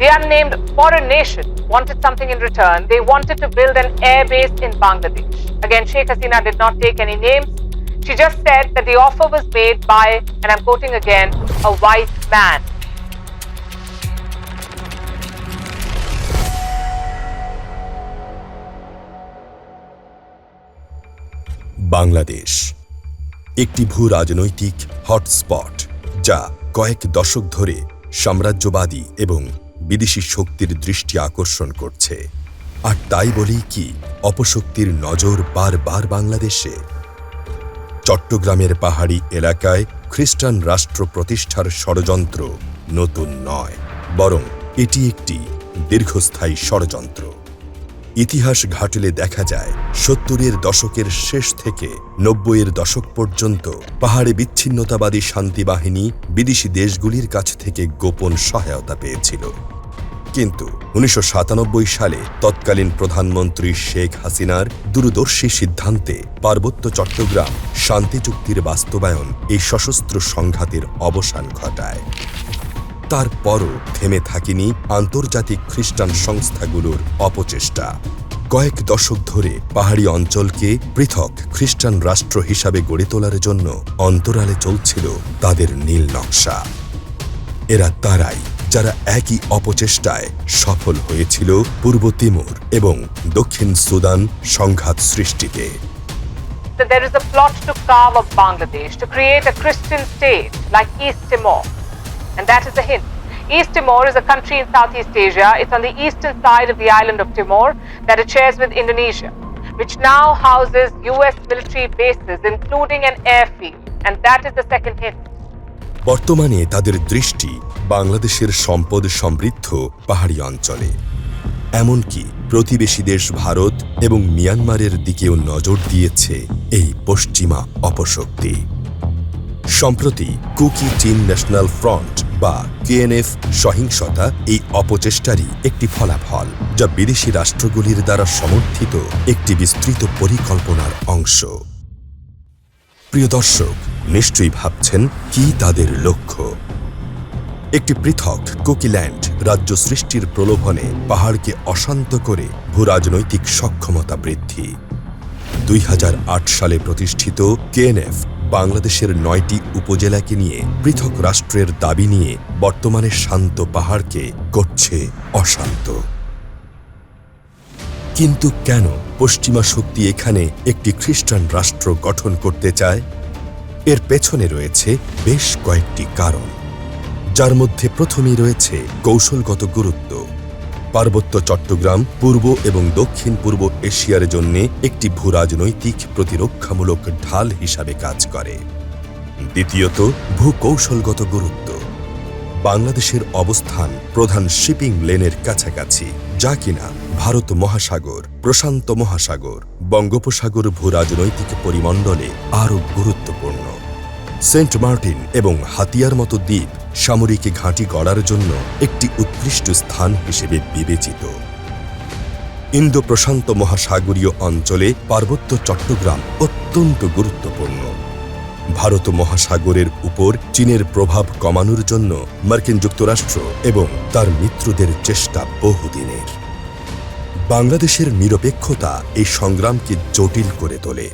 the unnamed foreign nation wanted something in return. They wanted to build an air base in Bangladesh. Again, Sheikh Hasina did not take any names. She just said that the offer was made by, and I'm quoting again, a white man. Bangladesh একটি ভূ-রাজনৈতিক hotspot যা কয়েক দশক ধরে সাম্রাজ্যবাদী এবং বিদেশি শক্তির দৃষ্টি আকর্ষণ করছে। আর তাই বলেই কি অপশক্তির নজর বারবার বাংলাদেশে? চট্টগ্রামের পাহাড়ি এলাকায় খ্রিস্টান রাষ্ট্র প্রতিষ্ঠার ষড়যন্ত্র নতুন নয়, বরং এটি একটি দীর্ঘস্থায়ী ষড়যন্ত্র। ইতিহাস ঘাটলে দেখা যায় ৭০-এর দশকের শেষ থেকে ৯০-এর দশক পর্যন্ত পাহাড়ে বিচ্ছিন্নতাবাদী শান্তি বাহিনী বিদেশি দেশগুলির কাছ থেকে গোপন সহায়তা পেয়েছিল। কিন্তু ১৯৯৭ সালে তৎকালীন প্রধানমন্ত্রী শেখ হাসিনার দূরদর্শী সিদ্ধান্তে পার্বত্য চট্টগ্রাম শান্তি চুক্তির বাস্তবায়ন এই সশস্ত্র সংঘাতের অবসান ঘটায়। তারপরও থেমে থাকেনি আন্তর্জাতিক খ্রিস্টান সংস্থাগুলোর অপচেষ্টা। কয়েক দশক ধরে পাহাড়ি অঞ্চলকে পৃথক খ্রিস্টান রাষ্ট্র হিসাবে গড়ে তোলার জন্য অন্তরালে চলছিল তাদের নীল নকশা। এরা তারাই যারা একই অপচেষ্টায় সফল হয়েছিল পূর্ব তিমুর এবং দক্ষিণ সুদান সংঘাত সৃষ্টিতে। There is a plot to carve up Bangladesh, to create a Christian state like East Timor. And that is a hint. East Timor is a country in Southeast Asia. It's on the eastern side of the island of Timor that it shares with Indonesia, which now houses US military bases, including an airfield. And that is the second hint. বর্তমানে তাদের দৃষ্টি বাংলাদেশের সম্পদ সমৃদ্ধ পাহাড়ি অঞ্চলে। এমনকি প্রতিবেশী দেশ ভারত এবং মিয়ানমারের দিকেও নজর দিয়েছে এই পশ্চিমা অপশক্তি। সম্প্রতি কুকি চীন ন্যাশনাল ফ্রন্ট বা কেএনএফ সহিংসতা এই অপচেষ্টারই একটি ফলাফল, যা বিদেশি রাষ্ট্রগুলির দ্বারা সমর্থিত একটি বিস্তৃত পরিকল্পনার অংশ। প্রিয় দর্শক, নিশ্চয়ই ভাবছেন কি তাদের লক্ষ্য? একটি পৃথক কুকিল্যান্ড রাজ্য সৃষ্টির প্রলোভনে পাহাড়কে অশান্ত করে ভূরাজনৈতিক সক্ষমতা বৃদ্ধি। ২০০৮ সালে প্রতিষ্ঠিত কেএনএফ বাংলাদেশের ৯টি উপজেলাকে নিয়ে পৃথক রাষ্ট্রের দাবি নিয়ে বর্তমানে শান্ত পাহাড়কে করছে অশান্ত। কিন্তু কেন পশ্চিমা শক্তি এখানে একটি খ্রিস্টান রাষ্ট্র গঠন করতে চায়? এর পেছনে রয়েছে বেশ কয়েকটি কারণ, যার মধ্যে প্রথমেই রয়েছে কৌশলগত গুরুত্ব। পার্বত্য চট্টগ্রাম পূর্ব এবং দক্ষিণ পূর্ব এশিয়ার জন্য একটি ভূরাজনৈতিক প্রতিরক্ষামূলক ঢাল হিসাবে কাজ করে। দ্বিতীয়ত, ভূকৌশলগত গুরুত্ব। বাংলাদেশের অবস্থান প্রধান শিপিং লেনের কাছাকাছি, যা কিনা ভারত মহাসাগর, প্রশান্ত মহাসাগর, বঙ্গোপসাগর ভূরাজনৈতিক পরিমণ্ডলে আরও গুরুত্বপূর্ণ। সেন্ট মার্টিন এবং হাতিয়ার মতো দ্বীপ সামরিক ঘাঁটি গড়ার জন্য একটি উৎকৃষ্ট স্থান হিসেবে বিবেচিত। ইন্দো প্রশান্ত মহাসাগরীয় অঞ্চলে পার্বত্য চট্টগ্রাম অত্যন্ত গুরুত্বপূর্ণ। ভারত মহাসাগরের উপর চীনের প্রভাব কমানোর জন্য মার্কিন যুক্তরাষ্ট্র এবং তার মিত্রদের চেষ্টা বহুদিনের। বাংলাদেশের নিরপেক্ষতা এই সংগ্রামকে জটিল করে তোলে।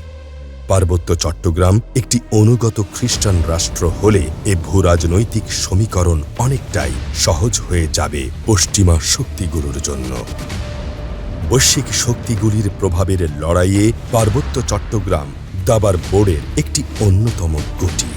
পার্বত্য চট্টগ্রাম একটি অনুগত খ্রিস্টান রাষ্ট্র হলে এ ভূরাজনৈতিক সমীকরণ অনেকটাই সহজ হয়ে যাবে পশ্চিমা শক্তিগুলোর জন্য। বৈশ্বিক শক্তিগুলির প্রভাবের লড়াইয়ে পার্বত্য চট্টগ্রাম দাবার বোর্ডের একটি অন্যতম গুটি।